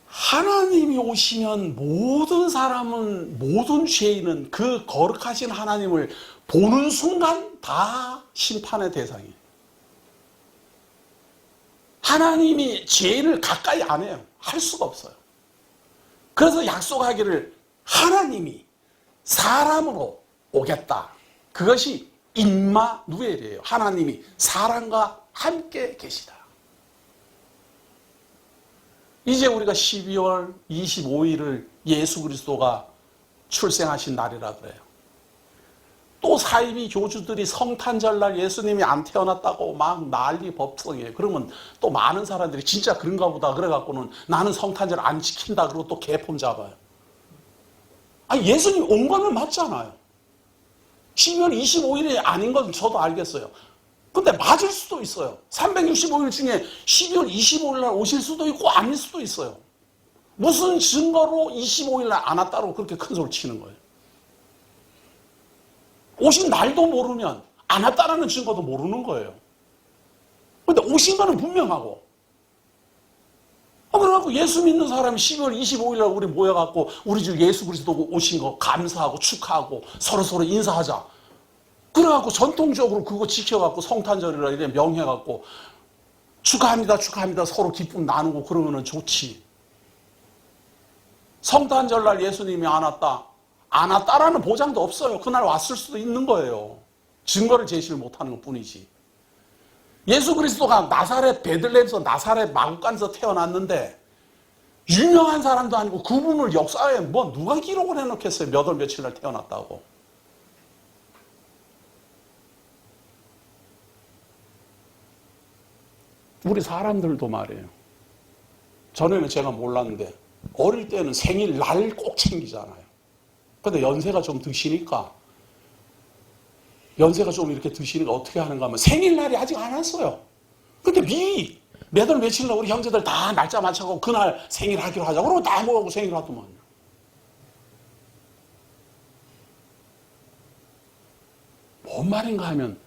하나님이 오시면 모든 사람은 모든 죄인은 그 거룩하신 하나님을 보는 순간 다 심판의 대상이에요. 하나님이 죄인을 가까이 안 해요. 할 수가 없어요. 그래서 약속하기를 하나님이 사람으로 오겠다. 그것이 임마누엘이에요. 하나님이 사람과 함께 계시다. 이제 우리가 12월 25일을 예수 그리스도가 출생하신 날이라 그래요. 또 사이비 교주들이 성탄절날 예수님이 안 태어났다고 막 난리 법석이에요. 그러면 또 많은 사람들이 진짜 그런가 보다 그래갖고는 나는 성탄절 안 지킨다 그러고 또 개폼 잡아요. 아니 예수님 온 거는 맞잖아요. 12월 25일이 아닌 건 저도 알겠어요. 근데 맞을 수도 있어요. 365일 중에 12월 25일 날 오실 수도 있고 아닐 수도 있어요. 무슨 증거로 25일 날 안 왔다고 그렇게 큰 소리 치는 거예요. 오신 날도 모르면 안 왔다라는 증거도 모르는 거예요. 근데 오신 거는 분명하고. 그래갖고 예수 믿는 사람이 12월 25일 날 우리 모여갖고 우리 주 예수 그리스도 오신 거 감사하고 축하하고 서로 인사하자. 그래갖고 전통적으로 그거 지켜갖고 성탄절이라 이래 명해갖고 축하합니다 서로 기쁨 나누고 그러면은 좋지. 성탄절날 예수님이 안 왔다라는 보장도 없어요. 그날 왔을 수도 있는 거예요. 증거를 제시를 못하는 것 뿐이지. 예수 그리스도가 나사렛 베들레헴에서 나사렛 마구간에서 태어났는데 유명한 사람도 아니고 그분을 역사에 누가 기록을 해놓겠어요. 몇 월 며칠 날 태어났다고. 우리 사람들도 말이에요. 전에는 제가 몰랐는데 어릴 때는 생일날 꼭 챙기잖아요. 근데 연세가 좀 드시니까 어떻게 하는가 하면 생일날이 아직 안 왔어요. 근데 미리 몇 월 며칠 날 우리 형제들 다 날짜 맞춰서 그날 생일하기로 하자고 그러고 다 모여서 생일하더만요. 뭔 말인가 하면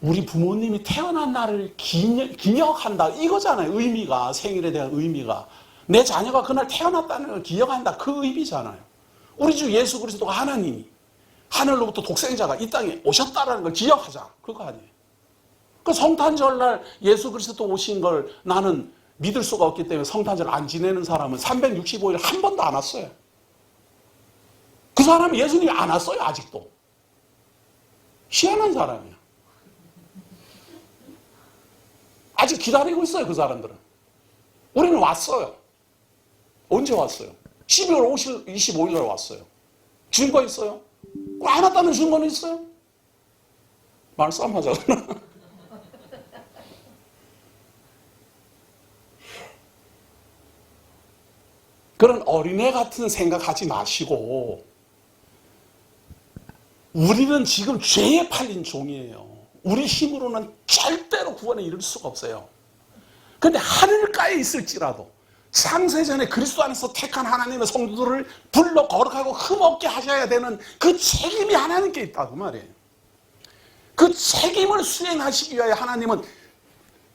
우리 부모님이 태어난 날을 기억한다 이거잖아요. 의미가, 생일에 대한 의미가. 내 자녀가 그날 태어났다는 걸 기억한다 그 의미잖아요. 우리 주 예수 그리스도가 하나님이 하늘로부터 독생자가 이 땅에 오셨다는 걸 기억하자 그거 아니에요. 그 성탄절날 예수 그리스도 오신 걸 나는 믿을 수가 없기 때문에 성탄절 안 지내는 사람은 365일 한 번도 안 왔어요. 그 사람이 예수님이 안 왔어요 아직도. 희한한 사람이야. 아직 기다리고 있어요 그 사람들은. 우리는 왔어요. 언제 왔어요? 12월 25일 날 왔어요. 증거 있어요? 안 왔다는 증거는 있어요? 말싸움하자. 그런 어린애 같은 생각하지 마시고, 우리는 지금 죄에 팔린 종이에요. 우리 힘으로는 절대로 구원에 이를 수가 없어요. 근데 하늘가에 있을지라도 창세전에 그리스도 안에서 택한 하나님의 성도들을 불러 거룩하고 흠없게 하셔야 되는 그 책임이 하나님께 있다고 말이에요. 그 책임을 수행하시기 위하여 하나님은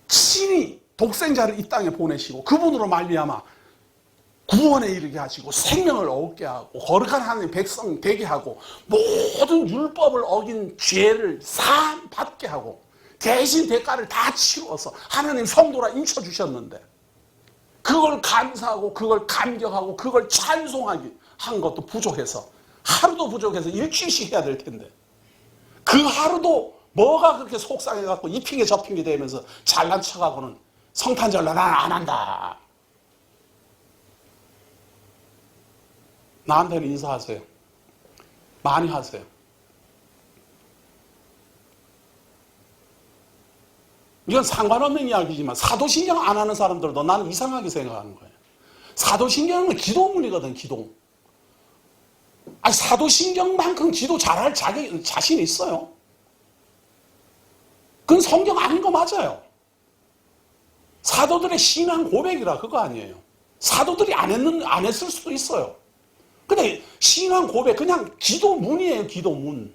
친히 독생자를 이 땅에 보내시고 그분으로 말미암아 구원에 이르게 하시고 생명을 얻게 하고 거룩한 하나님 백성 되게 하고 모든 율법을 어긴 죄를 사함 받게 하고 대신 대가를 다 치루어서 하나님 성도라 인쳐주셨는데, 그걸 감사하고 그걸 감격하고 그걸 찬송하기 한 것도 부족해서, 하루도 부족해서 일주일씩 해야 될 텐데, 그 하루도 뭐가 그렇게 속상해갖고 이 핑계 저 핑계 대면서 잘난 척하고는 성탄절날 난 안 한다. 나한테는 인사하세요. 많이 하세요. 이건 상관없는 이야기지만 사도신경 안 하는 사람들도 나는 이상하게 생각하는 거예요. 사도신경은 기도문이거든, 기도. 아니, 사도신경만큼 기도 잘할 자신이 있어요. 그건 성경 아닌 거 맞아요. 사도들의 신앙 고백이라 그거 아니에요. 사도들이 안 했을 수도 있어요. 근데 신앙 고백, 그냥 기도문이에요, 기도문.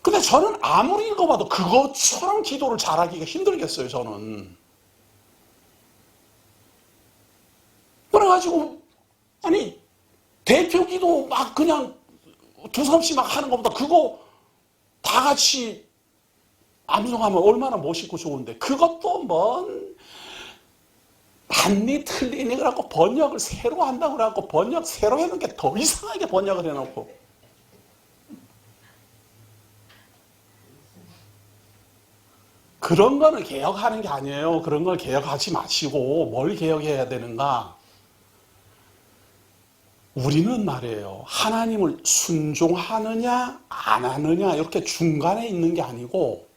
근데 저는 아무리 읽어봐도 그것처럼 기도를 잘하기가 힘들겠어요, 저는. 그래가지고, 아니, 대표 기도 막 그냥 두서없이 막 하는 것보다 그거 다 같이 암송하면 얼마나 멋있고 좋은데, 그것도 뭔, 맞니 틀리니 그래갖고 번역을 새로 한다고 그래갖고 번역 새로 해놓은 게 더 이상하게 번역을 해놓고. 그런 거는 개혁하는 게 아니에요. 그런 걸 개혁하지 마시고 뭘 개혁해야 되는가? 우리는 말이에요. 하나님을 순종하느냐 안 하느냐 이렇게 중간에 있는 게 아니고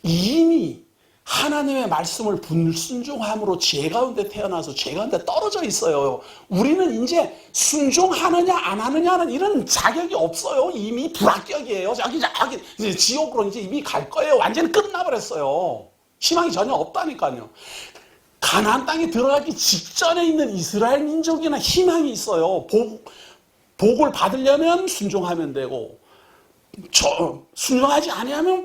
이미 하나님의 말씀을 불순종함으로 죄 가운데 태어나서 죄 가운데 떨어져 있어요. 우리는 이제 순종하느냐 안 하느냐는 이런 자격이 없어요. 이미 불합격이에요. 자기 이제 지옥으로 이제 이미 갈 거예요. 완전히 끝나버렸어요. 희망이 전혀 없다니까요. 가나안 땅에 들어가기 직전에 있는 이스라엘 민족이나 희망이 있어요. 복을 받으려면 순종하면 되고, 순종하지 아니하면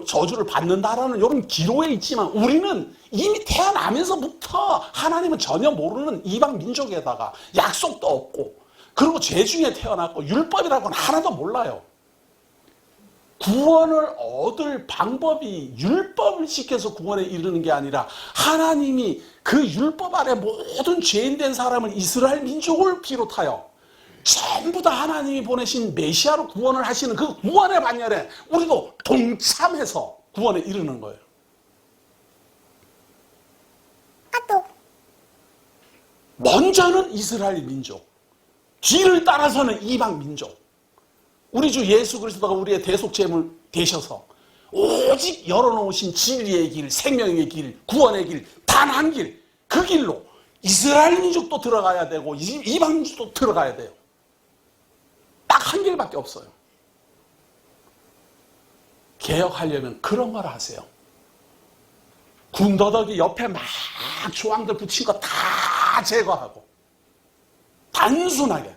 저주를 받는다라는 이런 기로에 있지만, 우리는 이미 태어나면서부터 하나님은 전혀 모르는 이방 민족에다가 약속도 없고, 그리고 죄 중에 태어났고 율법이라고는 하나도 몰라요. 구원을 얻을 방법이 율법을 지켜서 구원에 이르는 게 아니라 하나님이 그 율법 아래 모든 죄인된 사람을, 이스라엘 민족을 비롯하여 전부 다 하나님이 보내신 메시아로 구원을 하시는 그 구원의 반열에 우리도 동참해서 구원에 이르는 거예요. 먼저는 이스라엘 민족, 뒤를 따라서는 이방 민족. 우리 주 예수 그리스도가 우리의 대속제물 되셔서 오직 열어놓으신 진리의 길, 생명의 길, 구원의 길, 단 한 길, 그 길로 이스라엘 민족도 들어가야 되고 이방 민족도 들어가야 돼요. 딱 한 길밖에 없어요. 개혁하려면 그런 걸 하세요. 군더더기 옆에 막 조항들 붙인 거 다 제거하고 단순하게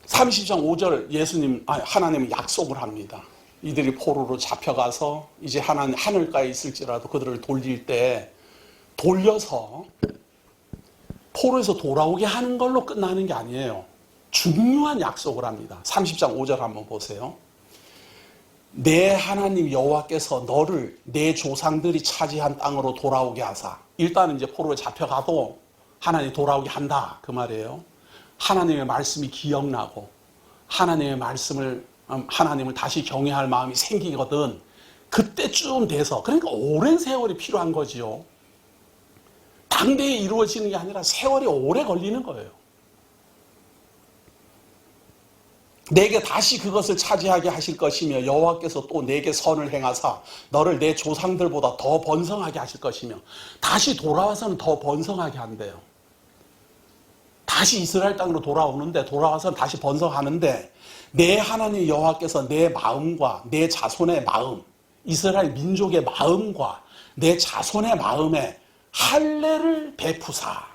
30장 5절 하나님은 약속을 합니다. 이들이 포로로 잡혀가서 이제 하늘가에 있을지라도 그들을 돌릴 때 돌려서 포로에서 돌아오게 하는 걸로 끝나는 게 아니에요. 중요한 약속을 합니다. 30장 5절 한번 보세요. 내 하나님 여호와께서 너를 내 조상들이 차지한 땅으로 돌아오게 하사. 일단은 이제 포로에 잡혀가도 하나님이 돌아오게 한다 그 말이에요. 하나님의 말씀이 기억나고 하나님의 하나님을 다시 경외할 마음이 생기거든. 그때쯤 돼서, 그러니까 오랜 세월이 필요한 거지요. 장대에 이루어지는 게 아니라 세월이 오래 걸리는 거예요. 내게 다시 그것을 차지하게 하실 것이며 여호와께서 또 내게 선을 행하사 너를 내 조상들보다 더 번성하게 하실 것이며 다시 돌아와서는 더 번성하게 한대요. 다시 이스라엘 땅으로 돌아와서는 다시 번성하는데 내 하나님 여호와께서 내 마음과 내 자손의 마음, 이스라엘 민족의 마음과 내 자손의 마음에 할례를 베푸사.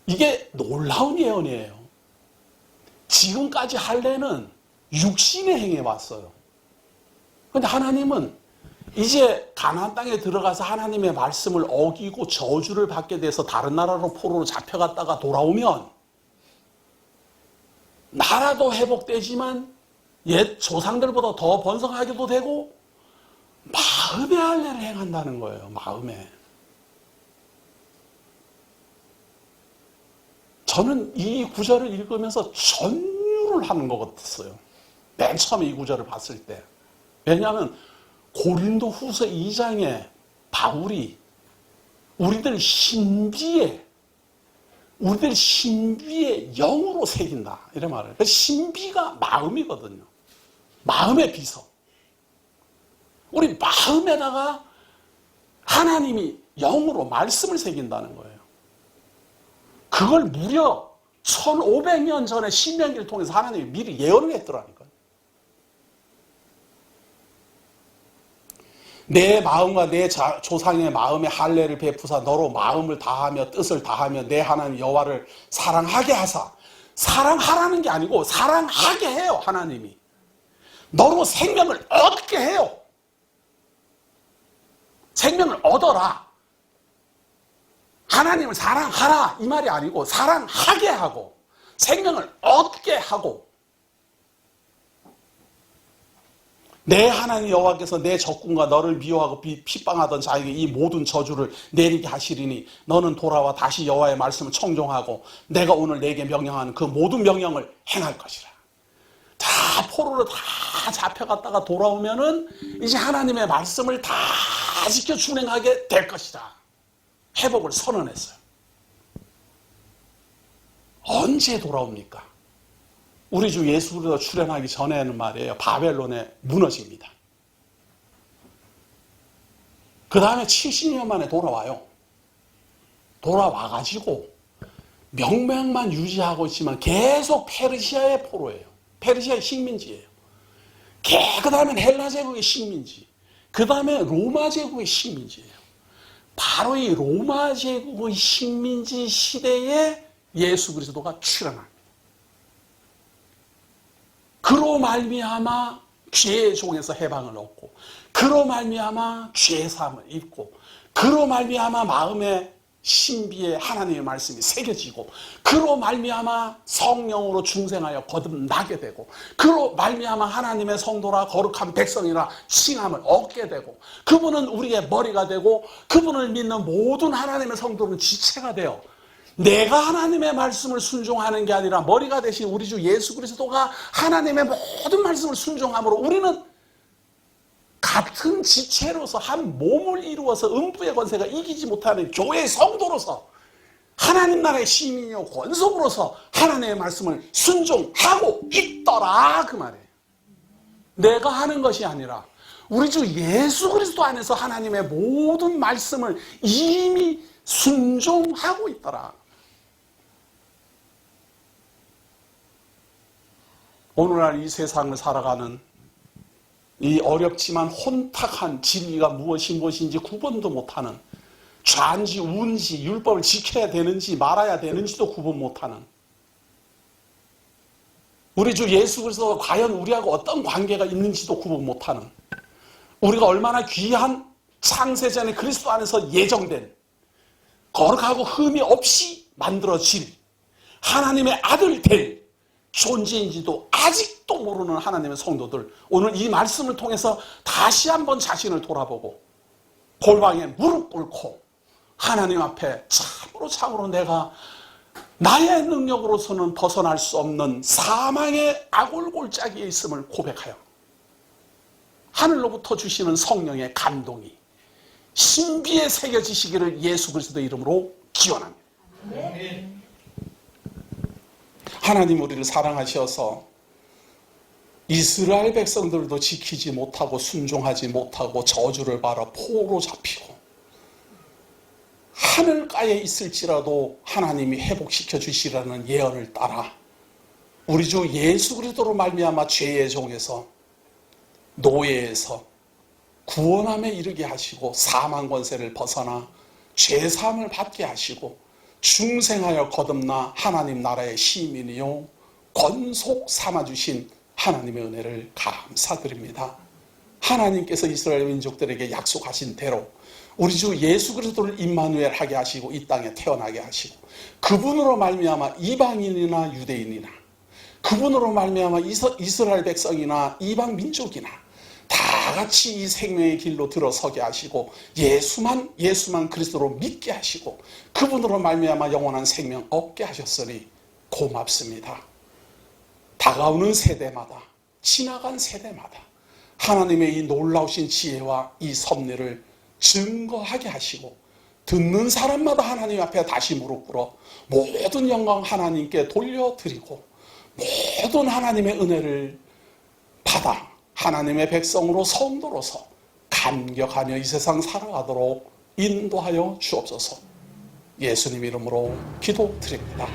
이게 놀라운 예언이에요. 지금까지 할례는 육신에 행해왔어요. 그런데 하나님은 이제 가나안 땅에 들어가서 하나님의 말씀을 어기고 저주를 받게 돼서 다른 나라로 포로로 잡혀갔다가 돌아오면 나라도 회복되지만 옛 조상들보다 더 번성하기도 되고 마음의 할례를 행한다는 거예요. 마음에. 저는 이 구절을 읽으면서 전율을 하는 것 같았어요. 맨 처음에 이 구절을 봤을 때. 왜냐하면 고린도 후서 2장에 바울이 우리들 신비에 영으로 새긴다. 이런 말을. 신비가 마음이거든요. 마음의 비서. 우리 마음에다가 하나님이 영으로 말씀을 새긴다는 거예요. 그걸 무려 1500년 전에 신명기를 통해서 하나님이 미리 예언을 했더라니까요. 내 마음과 내 조상의 마음에 할례를 베푸사 너로 마음을 다하며 뜻을 다하며 내 하나님 여호와를 사랑하게 하사. 사랑하라는 게 아니고 사랑하게 해요. 하나님이. 너로 생명을 얻게 해요. 생명을 얻어라. 하나님을 사랑하라 이 말이 아니고 사랑하게 하고 생명을 얻게 하고 내 하나님 여호와께서 내 적군과 너를 미워하고 핍박하던 자에게 이 모든 저주를 내리게 하시리니 너는 돌아와 다시 여호와의 말씀을 청종하고 내가 오늘 내게 명령하는 그 모든 명령을 행할 것이라. 다 포로로 다 잡혀갔다가 돌아오면은 이제 하나님의 말씀을 다 지켜 준행하게 될 것이다. 회복을 선언했어요. 언제 돌아옵니까? 우리 주 예수 그리스도 출현하기 전에는 말이에요. 바벨론에 무너집니다. 그 다음에 70년 만에 돌아와요. 돌아와가지고 명맥만 유지하고 있지만 계속 페르시아의 포로예요. 페르시아의 식민지예요. 그 다음에 헬라 제국의 식민지. 그 다음에 로마 제국의 식민지예요. 바로 이 로마 제국의 식민지 시대에 예수 그리스도가 출현합니다. 그로 말미암아 죄의 종에서 해방을 얻고 그로 말미암아 죄 사함을 입고 그로 말미암아 마음의 신비에 하나님의 말씀이 새겨지고 그로 말미암아 성령으로 중생하여 거듭나게 되고 그로 말미암아 하나님의 성도라 거룩한 백성이라 칭함을 얻게 되고 그분은 우리의 머리가 되고 그분을 믿는 모든 하나님의 성도는 지체가 되어 내가 하나님의 말씀을 순종하는 게 아니라 머리가 되신 우리 주 예수 그리스도가 하나님의 모든 말씀을 순종함으로 우리는 같은 지체로서 한 몸을 이루어서 음부의 권세가 이기지 못하는 교회의 성도로서 하나님 나라의 시민이요 권속으로서 하나님의 말씀을 순종하고 있더라 그 말이에요. 내가 하는 것이 아니라 우리 주 예수 그리스도 안에서 하나님의 모든 말씀을 이미 순종하고 있더라. 오늘날 이 세상을 살아가는 이 어렵지만 혼탁한 진리가 무엇인지 구분도 못하는 좌인지 우인지 율법을 지켜야 되는지 말아야 되는지도 구분 못하는 우리 주 예수 그리스도가 과연 우리하고 어떤 관계가 있는지도 구분 못하는 우리가 얼마나 귀한 창세전에 그리스도 안에서 예정된 거룩하고 흠이 없이 만들어질 하나님의 아들 될 존재인지도 아직도 모르는 하나님의 성도들 오늘 이 말씀을 통해서 다시 한번 자신을 돌아보고 골방에 무릎 꿇고 하나님 앞에 참으로 내가 나의 능력으로서는 벗어날 수 없는 사망의 아골골짜기에 있음을 고백하여 하늘로부터 주시는 성령의 감동이 신비에 새겨지시기를 예수 그리스도 이름으로 기원합니다. 하나님 우리를 사랑하셔서 이스라엘 백성들도 지키지 못하고 순종하지 못하고 저주를 받아 포로 잡히고 하늘가에 있을지라도 하나님이 회복시켜 주시라는 예언을 따라 우리 주 예수 그리스도로 말미암아 죄의 종에서 노예에서 구원함에 이르게 하시고 사망 권세를 벗어나 죄사함을 받게 하시고 중생하여 거듭나 하나님 나라의 시민이요 권속 삼아주신 하나님의 은혜를 감사드립니다. 하나님께서 이스라엘 민족들에게 약속하신 대로 우리 주 예수 그리스도를 임마누엘 하게 하시고 이 땅에 태어나게 하시고 그분으로 말미암아 이방인이나 유대인이나 그분으로 말미암아 이스라엘 백성이나 이방 민족이나 다 같이 이 생명의 길로 들어서게 하시고 예수만 그리스도로 믿게 하시고 그분으로 말미암아 영원한 생명 얻게 하셨으니 고맙습니다. 다가오는 세대마다 지나간 세대마다 하나님의 이 놀라우신 지혜와 이 섭리를 증거하게 하시고 듣는 사람마다 하나님 앞에 다시 무릎 꿇어 모든 영광 하나님께 돌려드리고 모든 하나님의 은혜를 받아 하나님의 백성으로 성도로서 감격하며 이 세상 살아가도록 인도하여 주옵소서. 예수님 이름으로 기도드립니다.